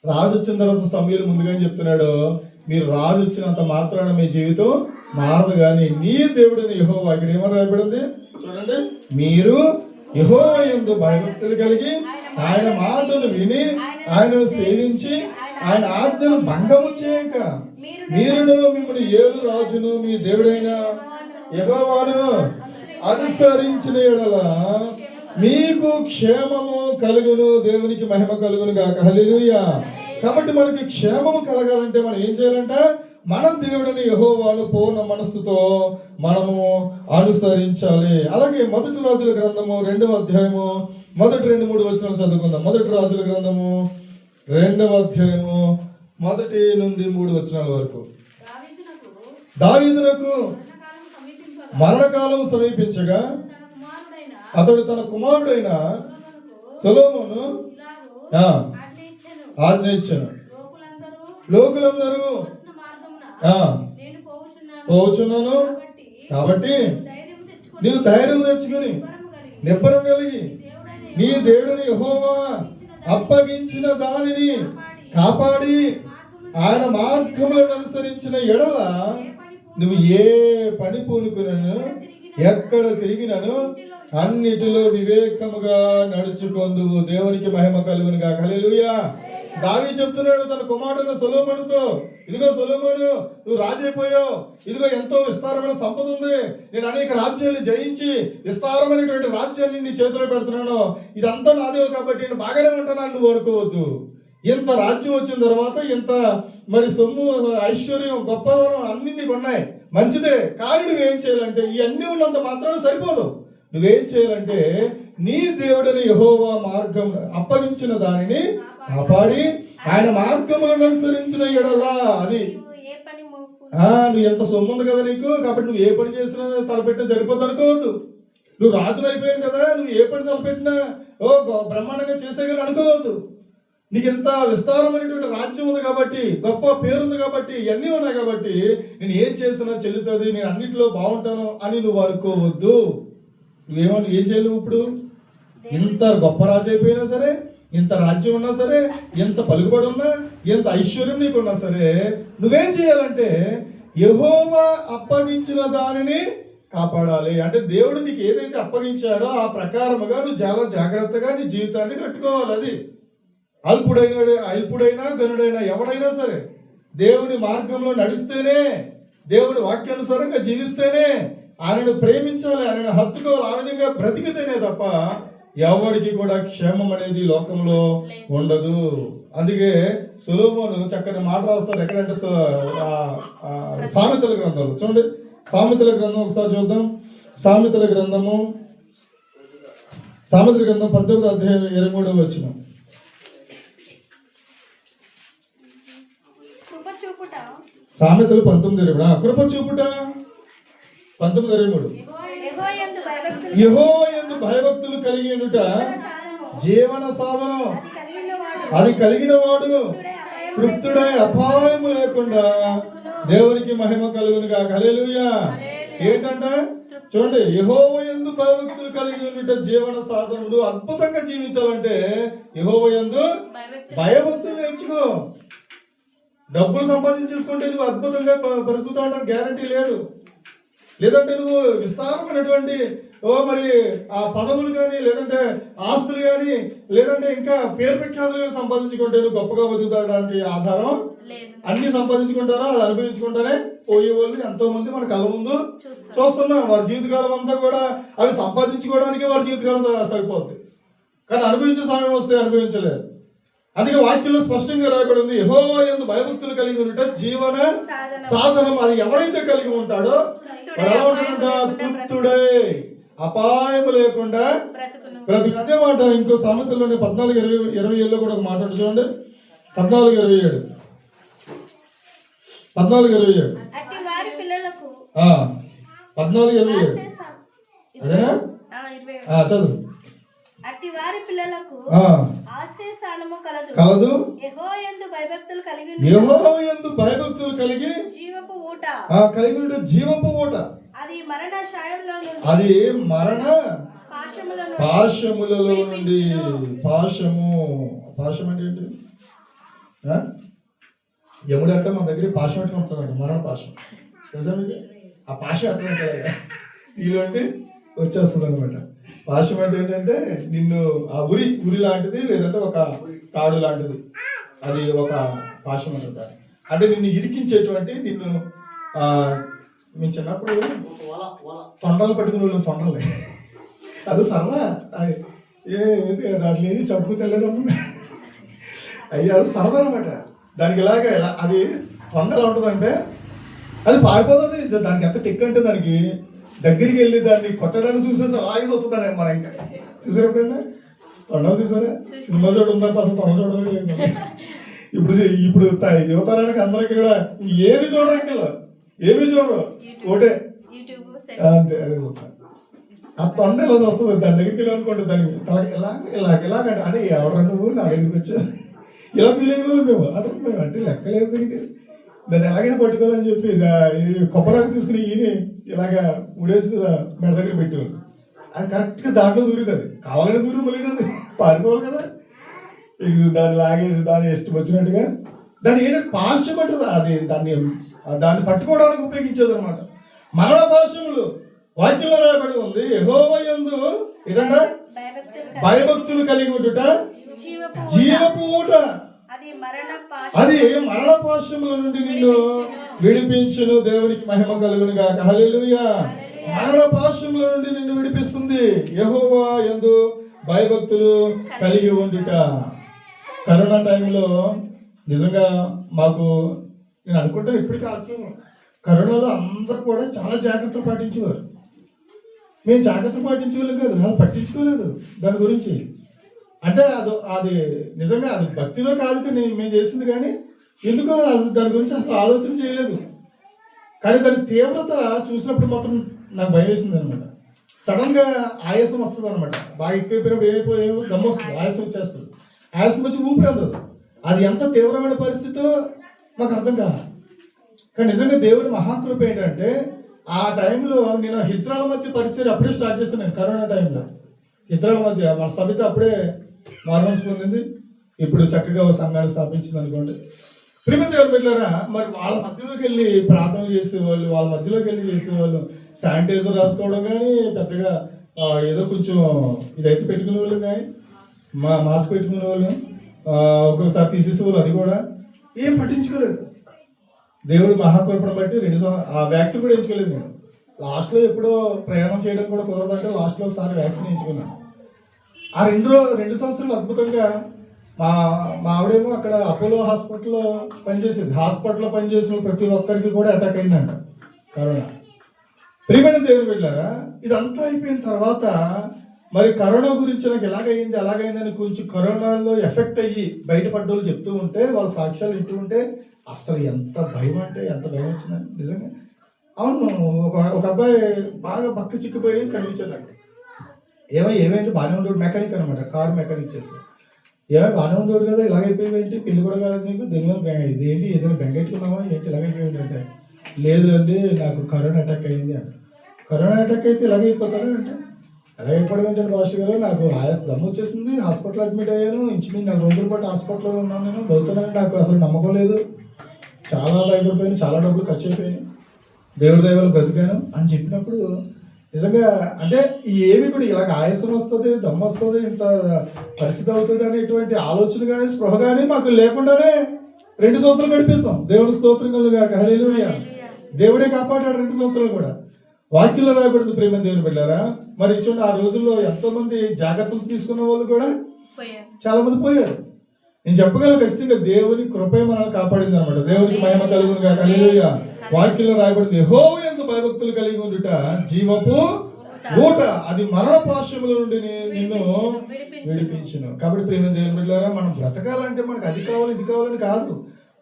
రాజు వచ్చిన తర్వాత సమూయేలు ముందుగానే చెప్తున్నాడు, మీరు రాజు వచ్చినంత మాత్రాన మీ జీవితం మారదు, కానీ నీ దేవుడిని యెహోవా. ఇక్కడ ఏమని రాయబడింది చూడండి, మీరు యెహోవా యందు భయభక్తులు కలిగి ఆయన మాటలు విని ఆయనను సేవించి ఆయన ఆజ్ఞను భంగము చేయక మీరును మిమ్మల్ని ఏలు రాజును మీ దేవుడైన యెహోవాను అనుసరించిన యెడల మీకు క్షేమము కలుగును. దేవునికి మహిమ కలుగును గాక. హల్లెలూయా. కాబట్టి మనకి క్షేమము కలగాలంటే మనం ఏం చేయాలంట? మన దేవుడిని యెహోవాను పూర్ణ మనస్సుతో మనము అనుసరించాలి. అలాగే మొదటి రాజుల గ్రంథము 2వ అధ్యాయము మొదటి 2-3 వచనాలు చదువుకుందాం. మొదటి రాజుల గ్రంథము 2వ అధ్యాయము 1-3 వచనాల వరకు. దావీదునకు మరణకాలం సమీపించగా అతడు తన కుమారుడైన సొలొమోను ఆజ్ఞ ఇచ్చెను. లోకులందరూ పోచున్నాను కాబట్టి నీవు ధైర్యం తెచ్చుకుని నిబ్బరం కలిగి నీ దేవుడిని యెహోవా అప్పగించిన దానిని కాపాడి ఆయన మార్గములను అనుసరించిన ఎడల నువ్వు ఏ పని పూనుకునను ఎక్కడ తిరిగినను అన్నిటిలో వివేకముగా నడుచుకొందువు. దేవునికి మహిమ కలుగును గాక. హల్లెలూయా. దావీదు చెప్తున్నాడు తన కుమారుడైన సొలొమోనుతో, ఇదిగో సొలొమోను, నువ్వు రాజైపోయావు, ఇదిగో ఎంతో విస్తారమైన సంపద ఉంది, నేను అనేక రాజ్యాలను జయించి విస్తారమైనటువంటి రాజ్యాన్ని నీ చేతిలో పెడుతున్నాను, ఇదంతా నాదే కాబట్టి నేను బాగానే ఉంటానని నువ్వు అనుకోవద్దు. ఇంత రాజ్యం వచ్చిన తర్వాత ఇంత మరి సొమ్ము ఐశ్వర్యం గొప్పదనం అన్ని నీకు ఉన్నాయి, మంచిదే. కానీ నువ్వేం చేయాలంటే ఇవన్నీ ఉన్నంత మాత్రాన సరిపోదు. నువ్వేం చేయాలంటే నీ దేవుడిని యెహోవా మార్గం అప్పగించిన దానిని కాపాడి ఆయన మార్గములను అనుసరించిన ఎడలా అది నువ్వు ఎంత సొమ్ము ఉంది కదా నీకు, కాబట్టి నువ్వు ఏ పని చేసినా తలపెట్టినా సరిపోద్దు అనుకోవద్దు. నువ్వు రాజులు అయిపోయాను కదా, నువ్వు ఏ పని తలపెట్టినా బ్రహ్మాండంగా చేసేయగలను అనుకోవద్దు. నీకు ఎంత విస్తారమైనటువంటి రాజ్యం ఉంది కాబట్టి, గొప్ప పేరుంది కాబట్టి, ఇవన్నీ ఉన్నాయి కాబట్టి నేను ఏం చేసినా చెల్లుతుంది, నేను అన్నింటిలో బాగుంటాను అని నువ్వు అనుకోవద్దు. నువ్వేమన్నా ఏం చేయలేవు. ఇప్పుడు ఇంత గొప్ప రాజు అయిపోయినా సరే, ఇంత రాజ్యం ఉన్నా సరే, ఎంత పలుకుబడి ఉన్నా, ఎంత ఐశ్వర్యం నీకున్నా సరే, నువ్వేం చేయాలంటే యెహోవా అప్పగించిన దానిని కాపాడాలి. అంటే దేవుడు నీకు ఏదైతే అప్పగించాడో ఆ ప్రకారముగా నువ్వు చాలా జాగ్రత్తగా నీ జీవితాన్ని కట్టుకోవాలి. అది అల్పుడైనా గనుడైనా ఎవడైనా సరే దేవుని మార్గంలో నడిస్తేనే, దేవుని వాక్యానుసారంగా జీవిస్తేనే, ఆయనను ప్రేమించాలి, ఆయనను హత్తుకోవాలి. ఆ విధంగా బ్రతికితేనే తప్ప ఎవరికి కూడా క్షేమం అనేది లోకంలో ఉండదు. అందుకే సొలొమోను చక్కని మాట రాస్తాడు. ఎక్కడంటే సామెతల గ్రంథంలో చూడండి, సామెతల గ్రంథం ఒకసారి చూద్దాం. సామెతల గ్రంథం 18వ అధ్యాయం 23వ వచనం. సామెతలు 19:23. కృప చూపుట 19:23. యెహోవా యందు భయభక్తులు కలిగి ఉండుట జీవన సాధనం, అది కలిగిన వాడు తృప్తుడై అపాయము లేకుండా. దేవునికి మహిమ కలుగును గాక. హల్లెలూయా. ఏంటంట చూడండి, యెహోవా యందు భయభక్తులు కలిగి ఉండుట జీవన సాధనముడు. అద్భుతంగా జీవించాలంటే యెహోవా యందు భయభక్తులు నేర్చుకో. డబ్బులు సంపాదించేసుకుంటే నువ్వు అద్భుతంగా బ్రతుకుతావడానికి గ్యారంటీ లేదు. లేదంటే నువ్వు విస్తారమైనటువంటి మరి ఆ పదవులు కానీ, లేదంటే ఆస్తులు కానీ, లేదంటే ఇంకా పేరు ప్రఖ్యాతులు సంపాదించుకుంటే నువ్వు గొప్పగా బతుకుతాడానికి ఆధారం అన్ని సంపాదించుకుంటారో అది అనుభవించుకుంటానే పోయే వాళ్ళు ఎంతో మంది మన కళ్ళ ముందు చూస్తున్నాం. వారి జీవితకాలం అంతా కూడా అవి సంపాదించుకోవడానికి వారి జీవితకాలం సరిపోద్ది, కానీ అనుభవించే సమయం వస్తే అనుభవించలేదు. అందుకే వాక్యంలో స్పష్టంగా రాయబడి ఉంది, యెహోవా యందు భయభక్తులు కలిగి ఉండుట జీవన సాధనం. అది ఎవరైతే కలిగి ఉంటాడో తృప్తుడై అపాయము లేకుండా బ్రతుకు. అదే మాట ఇంకో సామెతల్లోనే 14:27 కూడా ఒక మాట ఉంటుంది చూడండి. 14:27 14:27 అదేనా? చదువు. అట్టి వారి పిల్లలకు ఆశ్రయస్థానము కలదు. యెహోవా యందు భయభక్తులు కలిగి జీవపు ఊట కలిగి ఉంటే జీవపు ఊట. అది మరణ అది మరణ పాశములలో నుండి. పాశం అంటే ఏంటి? యముడు అంటే మన దగ్గర పాశం ఎట్లా ఉంటుందంట, మరణ పాశం. తెలుసా మీకు? ఆ పాశం ఎట్లా ఉంటుంది నీళ్ళు అంటే వచ్చేస్తుంది అనమాట. పాశం అంటే ఏంటంటే నిన్ను ఆ ఉరి లాంటిది, లేదంటే ఒక తాడు లాంటిది, అది ఒక పాశం అంటారు. అంటే నిన్ను ఇరికించేటువంటి, నిన్ను మీ చిన్నప్పుడు తొండలు పట్టుకుని తొండలే అది సరదా దాంట్లో ఏది చంపు తెలియదమ్మా. అయ్యి అది సరదా అనమాట. దానికి ఇలా అది తొండ ఎలా ఉంటుందంటే అది పారిపోతుంది. దానికి ఎంత టెక్ అంటే దానికి దగ్గరికి వెళ్ళి దాన్ని కొట్టడానికి చూసేసి అలాగే వస్తుందని మనం ఇంకా చూసారు ఎప్పుడైనా తొండలు చూసారా? సినిమా చూడడం అసలు తొండ చూడడం. ఇప్పుడు యువతరానికి అందరికి కూడా ఏది చూడడానికి ఏమి చూడరు, ఒకటే అంతే. అదే చూస్తారు. ఆ తొండ ఇలా వస్తుంది. దాని దగ్గరికి వెళ్ళి అనుకోండి దానికి ఇలాగంటే అని ఎవరు నువ్వు నా దగ్గరికి వచ్చా ఇలా ఫీల్ అయ్యేవాళ్ళు మేము. మేము అంటే లెక్కలేదు దీనికి. దాన్ని ఎలాగైనా పట్టుకోవాలని చెప్పి కొబ్బరాకు తీసుకుని ఈయన ఇలాగా ఉడేసి మెడ దగ్గర పెట్టేవాళ్ళు. అది కరెక్ట్గా దాంట్లో దూరుతుంది. కావాలని దూరం మళ్ళీ పారిపోవాలి కదా. ఇక దాన్ని లాగేసి దాన్ని ఇష్టం వచ్చినట్టుగా దాన్ని ఏంటంటే పాశ్యం అంటారు. అది దాన్ని పట్టుకోవడానికి ఉపయోగించేది అనమాట. మరణ పాశ్యములు వాక్యంలో రాయబడి ఉంది. యెహోవా యందు ఏదంటే భయభక్తులు కలిగి ఉండుట జీవపు ఊట, అది మరణ పాశ్యముల నుండి నిన్ను విడిపించును. దేవునికి మహిమ కలుగును గాక. హల్లెలూయా. మరణ పాశ్యముల నుండి నిన్ను విడిపిస్తుంది. యెహోవా యందు భయభక్తులు కలిగి ఉండుట. కరోనా టైంలో నిజంగా మాకు నేను అనుకుంటాను ఇప్పటికీ ఆశ్చర్యం. కరోనాలో అందరూ కూడా చాలా జాగ్రత్తలు పాటించేవారు. మేము జాగ్రత్తలు పాటించేవాళ్ళం కాదు, వాళ్ళు పట్టించుకోలేదు దాని గురించి. అంటే అది నిజంగా అది భక్తిలో కాదు మేము చేసింది, కానీ ఎందుకో దాని గురించి అసలు ఆలోచన చేయలేదు. కానీ దాని తీవ్రత చూసినప్పుడు మాత్రం నాకు భయం వేసింది అనమాట. సడన్గా ఆయాసం వస్తుంది అనమాట. బాగా ఎక్కువైపోయినప్పుడు ఏమో దమ్ము వస్తుంది, ఆయాసం వచ్చేస్తుంది. ఆయాసం వచ్చి ఊపిరి అందదు. అది ఎంత తీవ్రమైన పరిస్థితో మాకు అర్థం కాదు. కానీ నిజంగా దేవుడి మహాకృప ఏంటంటే ఆ టైంలో నేను హిజ్రాల మధ్య పరిచయం అప్పుడే స్టార్ట్ చేస్తాను. నేను కరోనా టైంలో హిజ్రాల మధ్య మన సభ్యత అప్పుడే మార్మన్స్ పొందింది. ఇప్పుడు చక్కగా ఒక సంఘాన్ని స్థాపించింది అనుకోండి. ప్రియమైన దేవుని బిడ్డలారా, మరి వాళ్ళ మధ్యలోకి వెళ్ళి ప్రార్థనలు చేసేవాళ్ళు, వాళ్ళ మధ్యలోకి వెళ్ళి చేసేవాళ్ళు. శానిటైజర్ రాసుకోవడం కానీ పెద్దగా ఏదో కొంచెం ఇదైతే పెట్టుకునే వాళ్ళు, కానీ మాస్క్ పెట్టుకునే వాళ్ళు ఒక్కొక్కసారి తీసేసేవాళ్ళు. అది కూడా ఏం పట్టించుకోలేదు. దేవుడు మహాకృపను బట్టి ఆ వ్యాక్సిన్ కూడా ఎంచుకోలేదు. నేను లాస్ట్లో ఎప్పుడో ప్రయాణం చేయడం కూడా కుదరదంటే లాస్ట్లో ఒకసారి వ్యాక్సిన్ ఎంచుకున్నాను. ఆ 2 సంవత్సరాలు అద్భుతంగా మా ఆవిడేమో అక్కడ అపోలో హాస్పిటల్లో పనిచేసేది. హాస్పిటల్లో పనిచేసిన ప్రతి ఒక్కరికి కూడా అటాక్ అయిందంట కరోనా. ప్రియమైన దేవుని బిడ్డలారా, ఇదంతా అయిపోయిన తర్వాత మరి కరోనా గురించి నాకు ఎలాగైంది అలాగైందని కొంచెం కరోనాలో ఎఫెక్ట్ అయ్యి బయటపడ్డోళ్ళు చెప్తూ ఉంటే, వాళ్ళ సాక్ష్యాలు వింటూ ఉంటే అసలు ఎంత భయం అంటే ఎంత భయం వచ్చిందని నిజంగా. అవును, ఒక అబ్బాయి బాగా బక్క చిక్కిపోయి కనిపించాడు నాకు. ఏమైంది బాగానే ఉండేవాడు, మెకానిక్ అనమాట, కారు మెకానిక్ చేస్తాడు. బాగానే ఉండేవాడు కదా, ఇలాగైపోయింది ఏంటి, పెళ్లి కూడా కాలేదు నీకు, దీని మీద ఇది ఏంటి ఏదైనా బెంగెట్టుకున్నావా ఏంటి ఇలాగైపోయింది అంటే, లేదు అండి నాకు కరోనా అటాక్ అయింది అంటే. కరోనా అటాక్ అయితే ఇలాగైపోతారా అంటే, ఎలాగైపోవడం ఏంటంటే మాస్టర్ గారు, నాకు దమ్ము వచ్చేసింది, హాస్పిటల్ అడ్మిట్ అయ్యాను, ఇంచుమించు 4 రోజుల పాటు హాస్పిటల్లో ఉన్నాను, నేను బతుకుతానని నాకు అసలు నమ్మకం లేదు, చాలా అయిపోయినాయి, చాలా డబ్బులు ఖర్చు అయిపోయినాయి, దేవుడి దైవాలు బ్రతికాను అని చెప్పినప్పుడు నిజంగా అంటే ఏమి కూడా ఇలాగ ఆయాసం వస్తుంది, దమ్ము వస్తుంది, ఇంత పరిస్థితి అవుతుంది అని ఇటువంటి ఆలోచన కానీ స్పృహ కానీ మాకు లేకుండానే 2 సంవత్సరాలు గడిపిస్తాం. దేవుడి స్తోత్రం కాక. హల్లెలూయా. దేవుడే కాపాడాడు 2 సంవత్సరాలు కూడా. వాక్యంలో రాయబడింది. ప్రేమ దేవుని బిడ్డలారా, మరి చూడండి ఆ రోజుల్లో ఎంతో మంది జాగ్రత్తలు తీసుకున్న వాళ్ళు కూడా చాలా మంది పోయారు. నేను చెప్పగలను ఖచ్చితంగా దేవుని కృపే మనల్ని కాపాడింది అనమాట. దేవునికి మహిమ కలుగును గాక. హల్లెలూయా. వాక్యంలో రాయబడింది, యెహోవా యందు భయభక్తులు కలిగి ఉండుట జీవపు ఊట, అది మరణ పాశముల నుండి నిన్ను విడిపించును. కాబట్టి ప్రేమ దేవుని బిడ్డలారా, మనం బ్రతకాలంటే మనకు అది కావాలి ఇది కావాలని కాదు.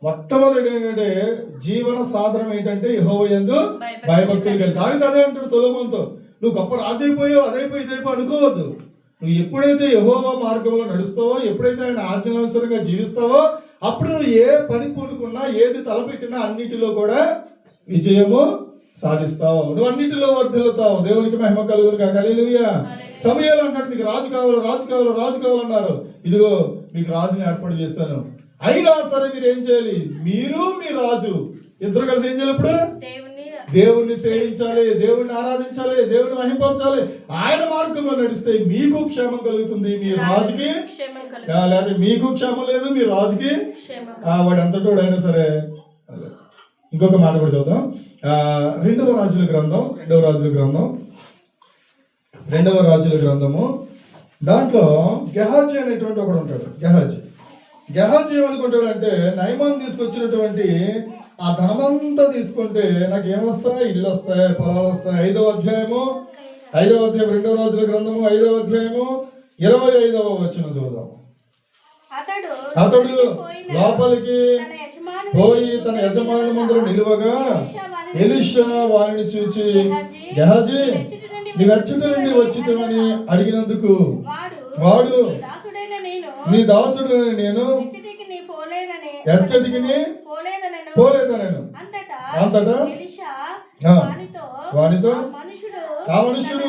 మొట్టమొదటి ఏంటంటే జీవన సాధనం ఏంటంటే యెహోవా యందు భయభక్తులు కలిగి. దావీదు అదే అంటాడు సొలొమోనుతో, నువ్వు గొప్ప రాజు అయిపోయావు, అదైపోయి ఇదైపో అనుకోవద్దు. నువ్వు ఎప్పుడైతే యెహోవా మార్గంలో నడుస్తావో, ఎప్పుడైతే ఆయన ఆజ్ఞానుసారంగా జీవిస్తావో, అప్పుడు నువ్వు ఏ పని పూనుకున్నా ఏది తలపెట్టినా అన్నిటిలో కూడా విజయము సాధిస్తావు, నువ్వు అన్నిటిలో వర్ధిల్లుతావు. దేవునికి మహిమ కలుగును గాక. హల్లెలూయా. సమయాలు అంటాడు, మీకు రాజు కావాలన్నారు, ఇదిగో మీకు రాజుని ఏర్పాటు చేస్తాను. అయినా సరే మీరు ఏం చేయాలి, మీరు మీ రాజు ఇద్దరు కలిసి ఏం చేయాలి, ఇప్పుడు దేవుణ్ణి సేవించాలి, దేవుణ్ణి ఆరాధించాలి, దేవుని మహింపరచాలి. ఆయన మార్గంలో నడిస్తే మీకు క్షేమం కలుగుతుంది, మీ రాజుకి లేదా మీకు క్షేమం లేదు, మీ రాజుకి వాడు ఎంతటోడైనా సరే. ఇంకొక మాట కూడా చదువుతాం. 2వ రాజుల గ్రంథం రెండవ రాజుల గ్రంథము దాంట్లో గెహాజీ అనేటువంటి ఒకడు ఉంటాడు. గెహాజీ ఏమనుకుంటాడు అంటే నయమాన్ తీసుకొచ్చినటువంటి ఆ ధనమంతా తీసుకుంటే నాకు ఏమొస్తాయి? ఇల్లు వస్తాయి, పొలాలు వస్తాయి. 5వ అధ్యాయం 2వ రాజుల గ్రంథము 5వ అధ్యాయము 25వ వచనం చూద్దాం. అతడు లోపలికి పోయి తన యజమానుల ముందర నిలువగా ఎలీషా వారిని చూచి, గెహాజీ నీ అచ్చట నుండి వచ్చితమని అడిగినందుకు వాడు, నీ దాసుడు నేను ఎచ్చటికి పోలేదనను. అంతటా వానితో ఆ మనుషుడు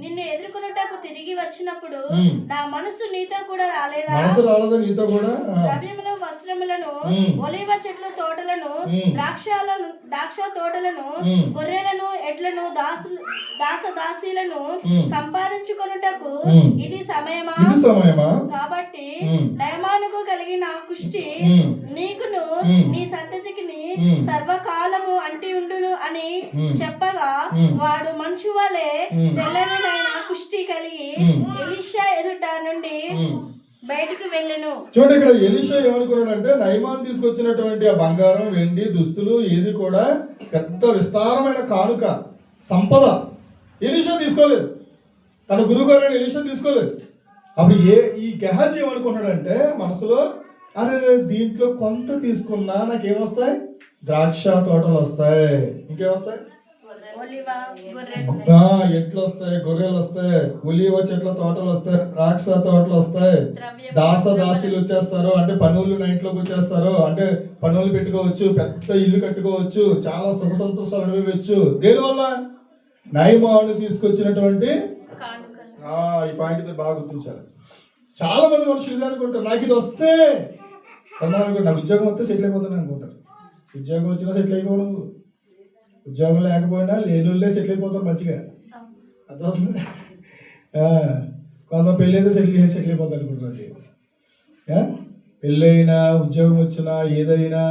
నిన్ను ఎదుర్కొనుటకు తిరిగి వచ్చినప్పుడు నా మనసు నీతో కూడా రాలేదా? నీతో కూడా ద్రవ్యములు, వస్త్రములను, ఒలీవ చెట్ల తోటలను, ద్రాక్ష తోటలను, గొర్రెలను, ఎడ్లను, దాసదాసీలను సంపాదించుకొనుటకు ఇది సమయమా? కాబట్టి నయమానుకు కలిగిన కుష్టి నీకును నీ సంతతికి సర్వకాలము అంటి ఉండును అని చెప్పగా వాడు మంచు వలె తెల్లనైన కుష్టి కలిగి ఎలీషా ఎదుట నుండి బయటకు వెళ్ళెను. చూడండి, ఇక్కడ ఎలీషా ఏమనుకున్నాడంటే నయమాన్ తీసుకొచ్చినటువంటి ఆ బంగారం, వెండి, దుస్తులు ఏది కూడా పెద్ద విస్తారమైన కానుక, సంపద ఎలీషా తీసుకోలేదు. తన గురువుగారైన ఎలీషా తీసుకోలేదు. అప్పుడు ఈ గెహాజీ ఏమనుకున్నాడంటే మనసులో, అరే దీంట్లో కొంత తీసుకున్నా నాకేమొస్తాయి? ద్రాక్ష తోటలు వస్తాయి, ఇంకేమొస్తాయి? ఎట్లు వస్తాయి, గొర్రెలు వస్తాయి, ఒలీవ చెట్ల తోటలు వస్తాయి, ద్రాక్ష తోటలు వస్తాయి, దాసదాసీలు వచ్చేస్తారు, అంటే పనులు నైట్లోకి వచ్చేస్తారు, అంటే పనులు పెట్టుకోవచ్చు, పెద్ద ఇల్లు కట్టుకోవచ్చు, చాలా సుఖ సంతోషాలు అనుభవించవచ్చు. దేనివల్ల? నయమాను తీసుకొచ్చినటువంటి ఈ పాయింట్ బాగా గుర్తించాలి. చాలా మంది మనుషులు ఇది అనుకుంటారు, నాకు ఇది వస్తే నాకు ఉద్యోగం వస్తే సెటిల్ అయిపోతాను అనుకుంటారు. ఉద్యోగం వచ్చినా సెటిల్ అయిపోను, ఉద్యోగం లేకపోయినా లేనుల్లే సెటిల్ అయిపోతారు మంచిగా. అర్థమవుతుంది? కొంత పెళ్ళి అయితే సెటిల్ అయిపోతారు అనుకుంటున్నారు. పెళ్ళైనా ఉద్యోగం వచ్చినా ఏదైనా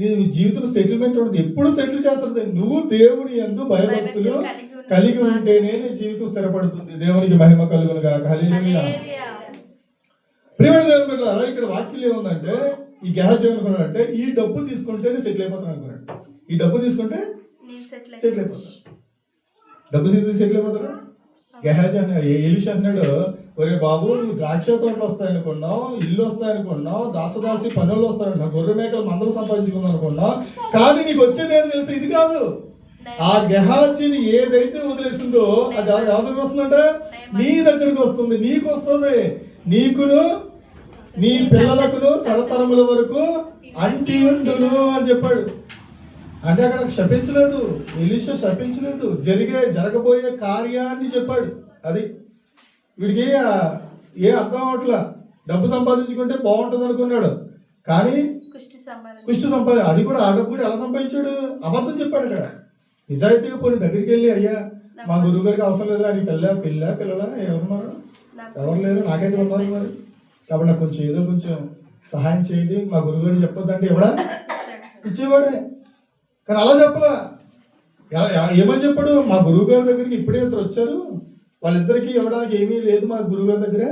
నీ జీవితంలో సెటిల్మెంట్ ఉంటుంది. ఎప్పుడు సెటిల్ చేస్తుంది? నువ్వు దేవుని యందు భయభక్తులు కలిగి ఉంటేనే నీ జీవితం స్థిరపడుతుంది. దేవునికి మహిమ కలుగును గాక. హల్లెలూయా. ప్రియమైన దేవుని బిడ్డలారా, ఇక్కడ వాక్యం ఏముందంటే ఈ గెహాజీ ఏమనుకున్నాడంటే ఈ డబ్బు తీసుకుంటేనే సెటిల్ అయిపోతాను అనుకున్నాడు. ఈ డబ్బు తీసుకుంటే సెటిల్ అయిపోతాడు. డబ్బు సెటిల్ అయిపోతాడు. గెహాజీ అన్నాడు, ఎలీషా అన్నాడు, ఒరే బాబు నువ్వు ద్రాక్ష తోటలు వస్తాయనుకున్నావు, ఇల్లు వస్తాయనుకున్నావు, దాసదాసి పనులు వస్తాయనుకున్నావు, గొర్రె మేకలు మందలు సంపాదించుకున్నావు అనుకున్నావు, కానీ నీకు వచ్చేది ఏం తెలుసు? ఇది కాదు. ఆ గెహాజీని ఏదైతే వదిలేసిందో అది ఎవరి దగ్గరకు వస్తుందంటే నీ దగ్గరకు వస్తుంది, నీకు వస్తుంది, నీకును నీ పిల్లలకును తరతరముల వరకు అంటి ఉండును అని చెప్పాడు. అంటే అక్కడ శపించలేదు, ఎలీషా శపించలేదు, జరగబోయే కార్యాన్ని చెప్పాడు. అది వీడికి ఏ అర్థం అవట్లా. డబ్బు సంపాదించుకుంటే బాగుంటుంది అనుకున్నాడు, కానీ కుష్టి అది కూడా ఆ డబ్బు కూడా ఎలా సంపాదించాడు? అబద్ధం చెప్పాడు. ఇక్కడ నిజాయితీగా పోనీ దగ్గరికి వెళ్ళి, అయ్యా మా గురువు గారికి అవసరం లేదు, అది పిల్లలా ఎవరున్నారు? ఎవరు లేరు, నాకైతే ఉన్నారు మరి, కాబట్టి నాకు కొంచెం ఏదో కొంచెం సహాయం చేయండి, మా గురువు గారికి చెప్పొద్దంటే ఎవడా ఇచ్చేవాడే. కానీ అలా చెప్పలా. ఏమని చెప్పాడు? మా గురువు గారి దగ్గరికి ఇప్పుడే ఇద్దరు వచ్చారు, వాళ్ళిద్దరికి ఇవ్వడానికి ఏమీ లేదు మా గురువు గారి దగ్గర,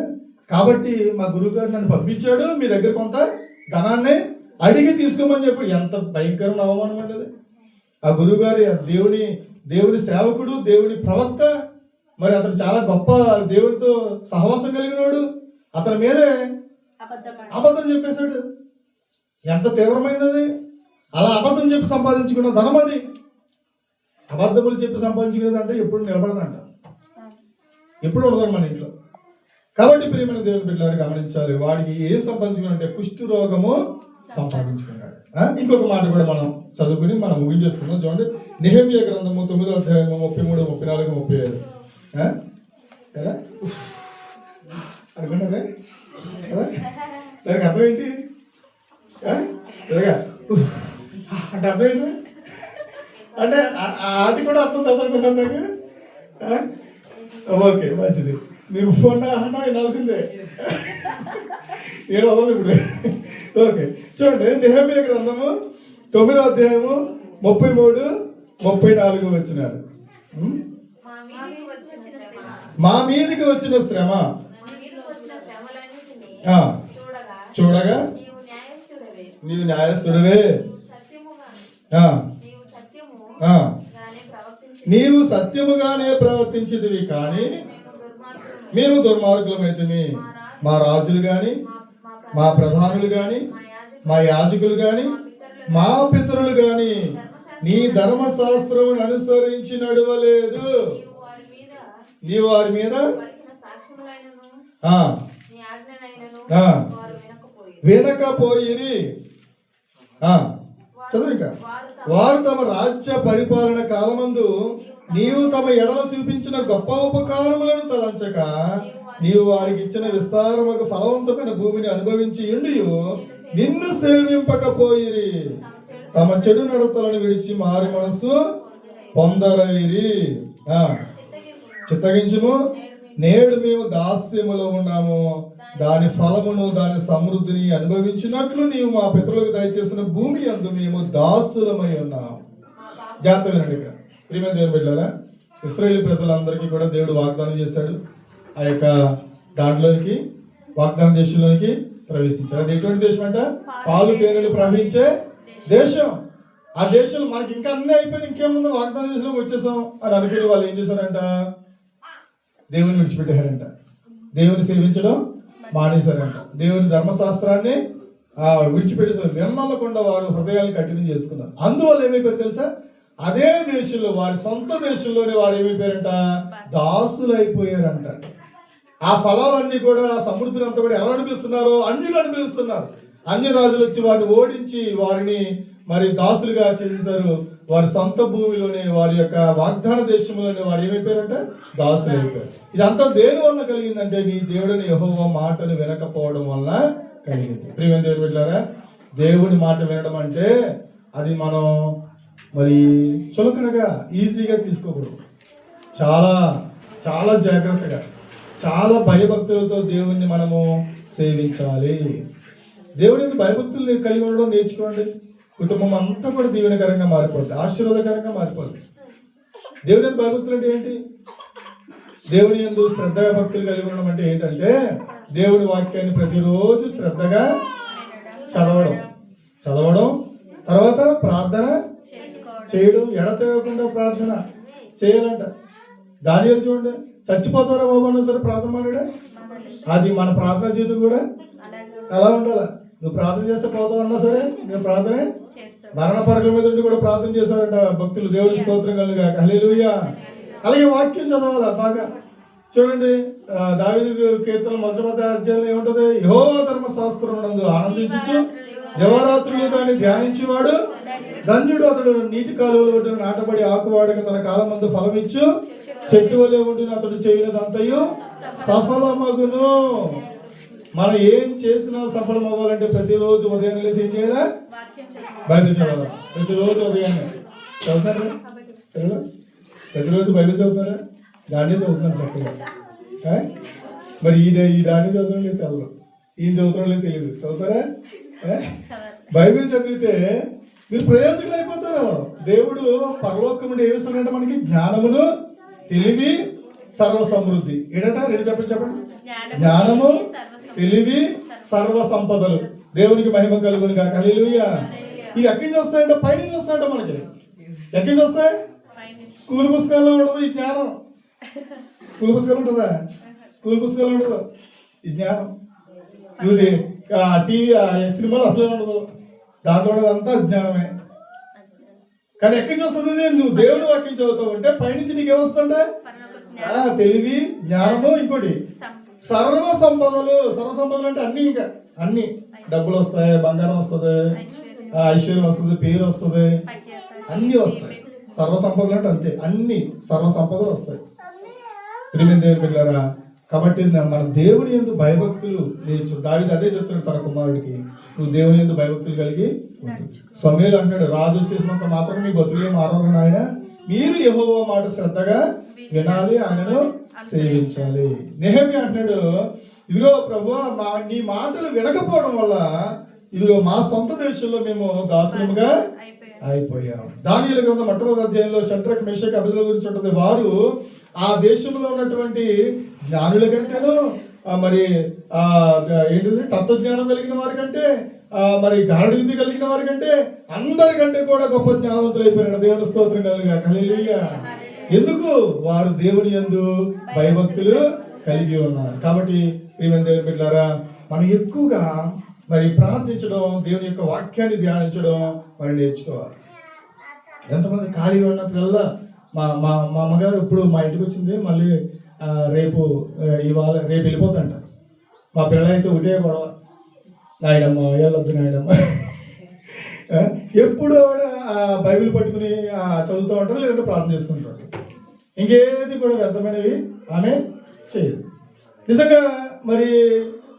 కాబట్టి మా గురువు గారు నన్ను పంపించాడు, మీ దగ్గర కొంత ధనాన్ని అడిగి తీసుకోమని చెప్పాడు. ఎంత భయంకరమైన అవమానం అనేది. ఆ గురువు గారి దేవుని సేవకుడు, దేవుని ప్రవక్త, మరి అతను చాలా గొప్ప దేవుడితో సహవాసం కలిగినవాడు, అతని మీదే అబద్ధం చెప్పేశాడు. ఎంత తీవ్రమైనది! అలా అబద్ధం చెప్పి సంపాదించుకున్న ధనం అది. అబద్ధములు చెప్పి సంపాదించుకునేది అంటే ఎప్పుడు నిలబడదంట, ఎప్పుడు ఉండదు మన ఇంట్లో. కాబట్టి ప్రియమైన దేవుని బిడ్డలారు గమనించాలి, వాడికి ఏం సంపాదించుకున్నాడంటే కుష్ఠు రోగము సంపాదించుకున్నాడు. ఇంకొక మాట కూడా మనం చదువుకుని మనం ముగించేసుకున్నాం. చూడండి, నెహెమ్యా గ్రంథము 9వ అధ్యాయము 33, 34, 35. అనుకున్నారే? దానికి అర్థం ఏంటి అంటే అర్థం ఏంటి అంటే అది కూడా అర్థం చదువుకుంటాను నాకు. ఓకే, మంచిది. మీరు ఫోన్ అన్నా వినాల్సిందే, నేను వదలను ఇప్పుడు. ఓకే, చూడండి, నెహెమ్యా గ్రంథము 9వ అధ్యాయము 33, 34 వచ్చినారు. మా మీదకి వచ్చిన శ్రమ మీరు వచ్చిన శ్రమలన్నిటినీ ఆ, చూడగా చూడగా నీవు న్యాయస్థుడవే, నీవు న్యాయస్థుడివే సత్యముగా ఆ, నీవు సత్యము ఆ, గానే ప్రవర్తించి నీవు సత్యముగానే ప్రవర్తించితివి కానీ మేము దుర్మార్గులమైతిమి. మా రాజులు గాని మా ప్రధానులు గాని మా యాజకులు గాని మా పితరులు గాని నీ ధర్మశాస్త్రం అనుసరించి నడవలేదు. నీవు వారి మీద పలికిన సాక్ష్యములైనను ఆ, నీ ఆజ్ఞలైనను ఆ, వారు వినకపోయిరి. వినకపోయిరి. ఆ, చదువు ఇంకా. వారు తమ రాజ్య పరిపాలన కాలమందు నీవు తమ ఎడల చూపించిన గొప్ప ఉపకారములను తలంచక నీవు వారికి ఇచ్చిన విస్తారముగా ఫలవంతమైన భూమిని అనుభవించి ఉండియు నిన్ను సేవింపకపోయిరి. తమ చెడు నడతలను విడిచి మారి మనసు పొందరైరి. ఆ, చిత్తగించుము. నేడు మేము దాస్యములో ఉన్నాము. దాని ఫలమును దాని సమృద్ధిని అనుభవించినట్లు నీవు మా పితరులకు దయచేసిన భూమి యందు మేము దాసులమై ఉన్నాము. జాగ్రత్త వినండి. ఇక్కడ ప్రియమైన దేవుని బిడ్డలారా, ఇశ్రాయేలు ప్రజలందరికీ కూడా దేవుడు వాగ్దానం చేశాడు. ఆ యొక్క దాంట్లోనికి వాగ్దాన దేశంలోనికి ప్రవేశించారు. అది ఎటువంటి దేశం అంట? పాలు తేనెలు ప్రవహించే దేశం. ఆ దేశంలో మనకి ఇంకా అన్నీ అయిపోయి ఇంకేముందో వాగ్దాన దేశంలోకి వచ్చేసాం అని అనుకుని వాళ్ళు ఏం చేశారంట? దేవుని విడిచిపెట్టారంట. దేవుని సేవించడం మానేశారంట. దేవుని ధర్మశాస్త్రాన్ని విడిచిపెట్టేసారు. వెన్నల్లకుండా వారు హృదయాన్ని కఠినం చేసుకున్నారు. అందువల్ల ఏమైపోయారు తెలుసా? అదే దేశంలో వారి సొంత దేశంలోనే వారు ఏమైపోయారంట? దాసులు అయిపోయారంట. ఆ ఫలాలన్నీ కూడా, ఆ సమృద్ధిని అంతా కూడా ఎవరు అనిపిస్తున్నారో? అన్యులు అనిపిస్తున్నారు. అన్య రాజులు వచ్చి వారిని ఓడించి వారిని మరి దాసులుగా చేసేసారు. వారి సొంత భూమిలోనే, వారి యొక్క వాగ్దాన దేశంలోనే వారు ఏమైపోయారంట? దాసులు అయిపోయారు. ఇదంతా దేని వల్ల కలిగిందంటే నీ దేవుడిని యెహోవా మాటను వినకపోవడం వల్ల కలిగింది. ప్రియమైన దేవుని బిడ్డలారా, దేవుడి మాట వినడం అంటే అది మనం మరి చులకనగా ఈజీగా తీసుకోకూడదు. చాలా చాలా జాగ్రత్తగా, చాలా భయభక్తులతో దేవుణ్ణి మనము సేవించాలి. దేవుడిని భయభక్తులు కలిగి ఉండడం నేర్చుకోండి. కుటుంబం అంతా కూడా దీవెనకరంగా మారిపోతుంది, ఆశీర్వాదకరంగా మారిపోతుంది. దేవుని భయభక్తులు అంటే ఏంటి? దేవుని యందు శ్రద్ధగా భక్తులు కలిగి ఉండడం అంటే ఏంటంటే దేవుడి వాక్యాన్ని ప్రతిరోజు శ్రద్ధగా చదవడం, తర్వాత ప్రార్థన చేయడం, ఎడతెగకుండా ప్రార్థన చేయాలంట. దానియేలు చూడండి, చచ్చిపోతారా బాబు అన్నా సరే ప్రార్థన మాట్లాడా. అది మన ప్రార్థన జీవితం కూడా అలా ఉండాలి. నువ్వు ప్రార్థన చేస్తే పోతావు అన్నా సరే నేను ప్రార్థనే. మరణ పరకల మీద ఉండి కూడా ప్రార్థన చేశారంట భక్తులు. దేవుడి స్తోత్రం కలుగా, హల్లెలూయా. అలాగే వాక్యం చదవాలా బాగా. చూడండి, దావీదు కీర్తన మొదటి అధ్యాయంలో ఏముంటది? యెహోవా ధర్మశాస్త్రం నందు ఆనందించు దివారాత్రులు దాన్ని ధ్యానించేవాడు ధన్యుడు. అతడు నీటి కాలువల ఒడ్డున నాటబడి ఆకువాడక తన కాలం మందు ఫలమిచ్చు చెట్టు వలె ఉండిన అతడు చేయనదంతయు సఫలమగును. మనం ఏం చేసినా సఫలం అవ్వాలంటే ప్రతిరోజు ఉదయం లేచి ఏం చేయాలా? బైబిల్ చదవాలి. ప్రతిరోజు ఉదయాన్నే చదువుతారా? ప్రతిరోజు బైబిల్ చదువుతారా? దాన్ని చదువుతున్నాను చక్కగా. మరి ఈ దాన్ని చదవడం లేదు, తెలదు. ఈయన చదువుతారో లేదు తెలియదు. చదువుతారా? బైబిల్ చదివితే మీరు ప్రయోజకులు అయిపోతారు. దేవుడు పరలోకం నుండి ఏమిస్తాడంటే మనకి జ్ఞానమును, తెలివి, సర్వ సమృద్ధి. ఏంటంట? రెండు చెప్పండి. జ్ఞానము, తెలివి, సర్వ సంపదలు. దేవునికి మహిమ కలుగును గాక, హల్లెలూయా. ఇవి ఎక్కడి నుంచి వస్తాయంటే పైనుంచి వస్తాయంట. మనకి ఎక్కడి నుంచి వస్తాయి? స్కూల్ పుస్తకాల్లో ఉండదు ఈ జ్ఞానం. స్కూల్ పుస్తకాలు ఉంటుందా? స్కూల్ పుస్తకాలు ఉండదు ఈ జ్ఞానం. ఇది టీవీ సినిమాలు అసలే ఉండదు. దాంట్లో అంతా జ్ఞానమే. కానీ ఎక్కడి నుంచి వస్తుంది? నువ్వు దేవుని వాక్యం చదువుతావు ఉంటే పైనుంచి నీకు ఏమొస్తుందంటే తెలివి, జ్ఞానము, ఇంకోటి సర్వ సంపదలు. సర్వ సంపదలు అంటే అన్ని, ఇంకా అన్ని డబ్బులు వస్తాయి, బంగారం వస్తుంది, ఐశ్వర్యం వస్తుంది, పేరు వస్తుంది, అన్ని వస్తాయి. సర్వ సంపదలు అంటే అంతే, అన్ని సర్వ సంపదలు వస్తాయి. ప్రియమైన దేవుని బిడ్డలారా, కాబట్టి మన దేవుని యందు భయభక్తులు నేర్చు. దావీదు అదే చెప్తున్నాడు తన కుమారుడికి, నువ్వు దేవుని యందు భయభక్తులు కలిగి. సమూయేలు అంటాడు, రాజు వచ్చేసినంత మాత్రం మీ బతుకులే మారరు నాయన, మీరు యెహోవా మాట శ్రద్ధగా వినాలి, ఆయనను సేవించాలి. నెహెమ్యా అంటున్నాడు, ఇదిగో ప్రభువా, నీ మాటలు వినకపోవడం వల్ల ఇదిగో మా సొంత దేశంలో మేము దాసులుగా అయిపోయాం. దానియేలు గ్రంథం మొట్టమొదటి అధ్యాయంలో షడ్రక్ మెషక్ అబేద్నెగో గురించి ఉంటుంది. వారు ఆ దేశంలో ఉన్నటువంటి జ్ఞానుల కంటేనో మరి ఏంటిది తత్వజ్ఞానం కలిగిన వారి కంటే మరి గాఢవిద్య కలిగిన వారి కంటే అందరికంటే కూడా గొప్ప జ్ఞానవంతులు అయిపోయారు. దేవుని స్తోత్రం కలుగుగా. హల్లెలూయా. ఎందుకు? వారు దేవుని యందు భయభక్తులు కలిగి ఉన్నారు. కాబట్టి ప్రియమైన దేవుని బిడ్డలారా, మనం ఎక్కువగా మరి ప్రార్థించడం, దేవుని యొక్క వాక్యాన్ని ధ్యానించడం మరి నేర్చుకోవాలి. ఎంతమంది ఖాళీగా ఉన్నప్పుడల్లా మా మా మా అమ్మగారు ఇప్పుడు మా ఇంటికి వచ్చింది, మళ్ళీ రేపు రేపు వెళ్ళిపోతుంట. మా పిల్లలైతే ఒకటే గొడవ, నాయనమ్మ వెళ్ళొద్దు నాయనమ్మ. ఎప్పుడు కూడా బైబిల్ పట్టుకుని చదువుతూ ఉంటారు, లేదంటే ప్రార్థన చేసుకుంటారు. ఇంకేది కూడా వ్యర్థమైనవి ఆమె చేయదు. నిజంగా మరి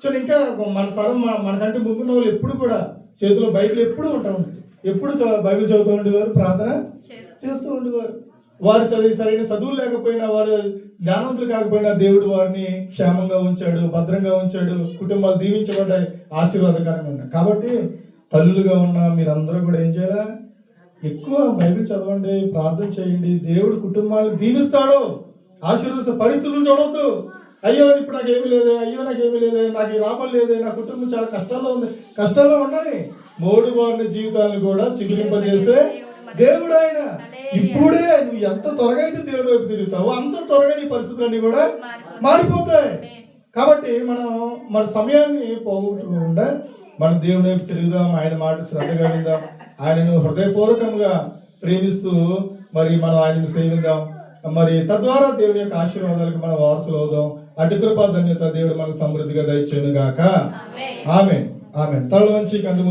చూడండి, ఇంకా మన తరం మనకంటే ముగ్గున్న వాళ్ళు ఎప్పుడు కూడా చేతిలో బైబిల్ ఎప్పుడు ఉంటా ఉంటుంది. ఎప్పుడు బైబిల్ చదువుతూ ఉండేవారు, ప్రార్థన చేస్తూ ఉండేవారు. వారు సరైన చదువులు లేకపోయినా, వారు జ్ఞానవంతులు కాకపోయినా దేవుడు వారిని క్షేమంగా ఉంచాడు, భద్రంగా ఉంచాడు. కుటుంబాలు దీవించబడ్డాయి, ఆశీర్వాదకరంగా ఉన్నాయి. కాబట్టి తల్లులుగా ఉన్న మీరందరూ కూడా ఏం చేయాలా? ఎక్కువ బైబిల్ చదవండి, ప్రార్థన చేయండి. దేవుడు కుటుంబాలను దీవిస్తాడు, ఆశీర్వదిస్తాడు. పరిస్థితులు చూడవద్దు. అయ్యో ఇప్పుడు నాకేమీ లేదు, అయ్యో నాకేమీ లేదు, నాకు ఈ లాభం లేదు, నా కుటుంబం చాలా కష్టాల్లో ఉంది. కష్టాల్లో ఉండని మోడు వారిని జీవితాలను కూడా చిగురింపజేసే దేవుడు ఆయన. ఇప్పుడే నువ్వు ఎంత త్వరగా అయితే దేవుడి వైపు తిరుగుతావో అంత త్వరగా నీ పరిస్థితులన్నీ కూడా మారిపోతాయి. కాబట్టి మనం మన సమయాన్ని పోగొట్టుకోకుండా మనం దేవుని వైపు తిరుగుదాం, ఆయన మాట శ్రద్ధగా విందాం, ఆయనను హృదయపూర్వకంగా ప్రేమిస్తూ మరి మనం ఆయనను సేవిద్దాం. మరి తద్వారా దేవుని యొక్క ఆశీర్వాదాలకు మనం వారసులు అవుదాం. అటు కృపా ధన్యత దేవుడు మనకు సమృద్ధిగా దయచేయును గాక. ఆమేన్. ఆమేన్. తల వంచి కళ్ళు